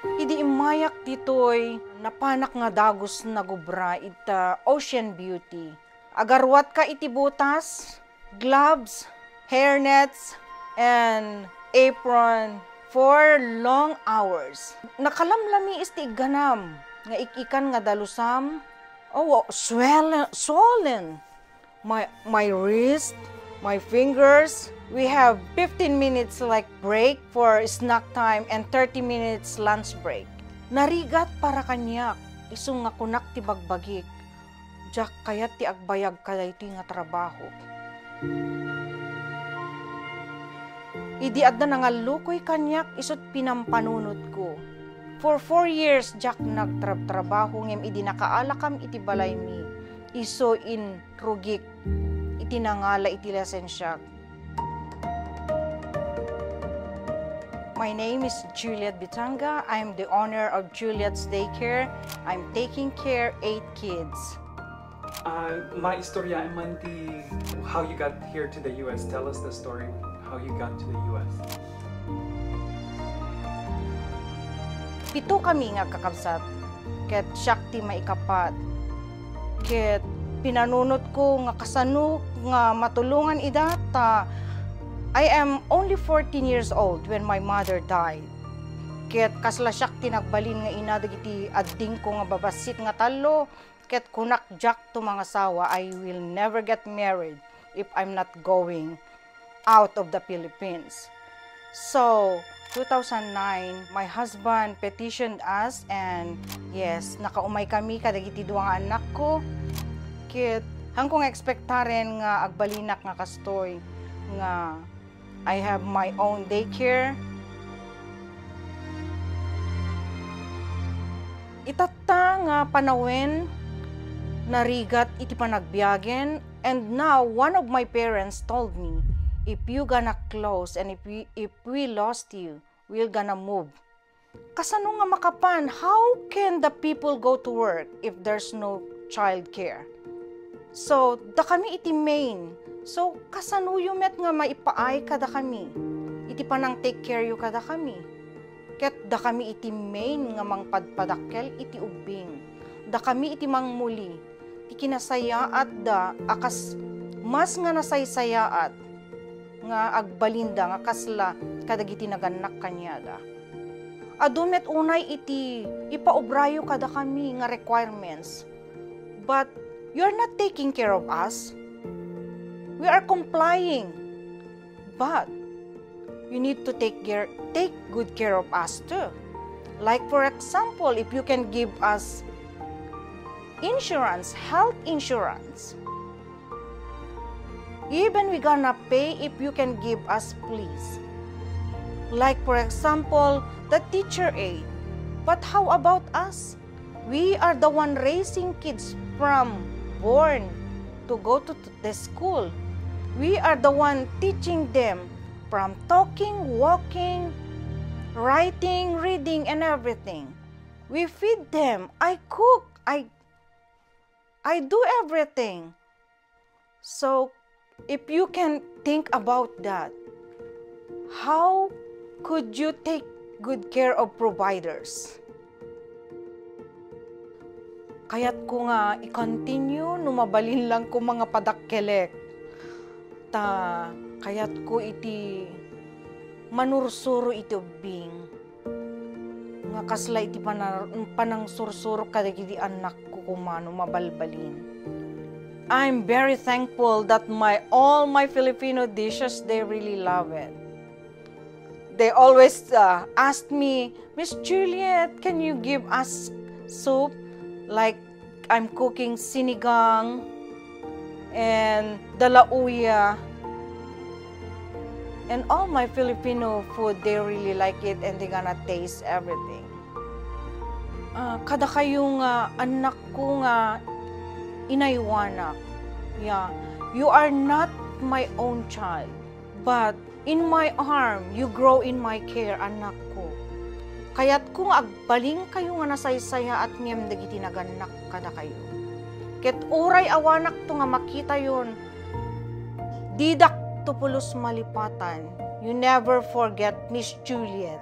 Idi imayak ditoy napanak nga dagos na gubra ita ocean beauty. Agarwat ka iti butas, gloves, hairnets, and apron for long hours. Nakalamlami isti ganam nga ikikan nga dalusam. Oh, swollen. My wrist, my fingers. We have 15 minutes like break for snack time and 30 minutes lunch break. Narigat para kanyak, isong nga kunak ti bagbagik. Diyak kayat ti agbayag kaday ti nga trabaho. Idi adda nga lukoy kanyak isot pinampanunod ko. For 4 years, Jack nagtrabaho ngem idi nakaalakam iti balay mi. Iso in rugik, iti nangala iti lesensyak. My name is Juliet Bitanga. I'm the owner of Juliet's Daycare. I'm taking care 8 kids. Maistorya man ti how you got here to the US. Tell us the story how you got to the US. Pito kami nga kakabsat, ket Shakti maikapat, ket pinanunot ko nga kasano nga matulungan idata. I am only 14 years old when my mother died. Ket kasla Shakti nagbalin nga inadag iti adding ko nga babasit nga talo, ket kunak Jack to mga sawa, I will never get married if I'm not going out of the Philippines. So, 2009, my husband petitioned us and yes, nakaumay kami kadagiti duwa nga anak ko. Kit hangkong ekspektaren nga agbalinak nga kastoy nga I have my own daycare. Itata nga panawin narigat iti panagbiagen, and now one of my parents told me, if you gonna close and if we lost you, we're gonna move. Kasano nga makapan, how can the people go to work if there's no child care? So, da kami iti main. So, kasano yung met nga maipaay kada kami. Iti panang take care yu kada kami. Ket da kami iti main nga mangpadpadakkel iti ubing. Da kami iti mangmuli. Iti kinasayaat da akas mas nga nasaysayaat nga agbalinda nga kasla kadagiti naganak kanyada. Adumet unay iti ipaubrayo kada kami nga requirements. But you're not taking care of us. We are complying. But you need to take good care of us too. Like for example, if you can give us insurance, health insurance. Even we gonna pay if you can give us, please. Like for example, the teacher aid. But how about us? We are the one raising kids from born to go to the school. We are the one teaching them from talking, walking, writing, reading, and everything. We feed them. I cook. I do everything. So, if you can think about that, how could you take good care of providers? Kaya't ko nga i-continue, numabalin lang ko mga padakkelek. Kaya't ko iti manursuro iti ubing. Nga kasla iti panang sursuro kadagiti anak ko kumano mabalbalin. I'm very thankful that all my Filipino dishes, they really love it. They always ask me, Miss Juliet, can you give us soup? Like I'm cooking sinigang and dalauya. And all my Filipino food, they really like it and they gonna taste everything. Kada kayong anak ko nga inaywanak. Yeah, you are not my own child, but in my arm, you grow in my care, anak ko. Kaya't kung agbaling kayo nga nasaysaya at ngem dagiti naganak kada kayo. Ket uray awanak to nga makita yon, didak to pulos malipatan. You never forget Miss Juliet.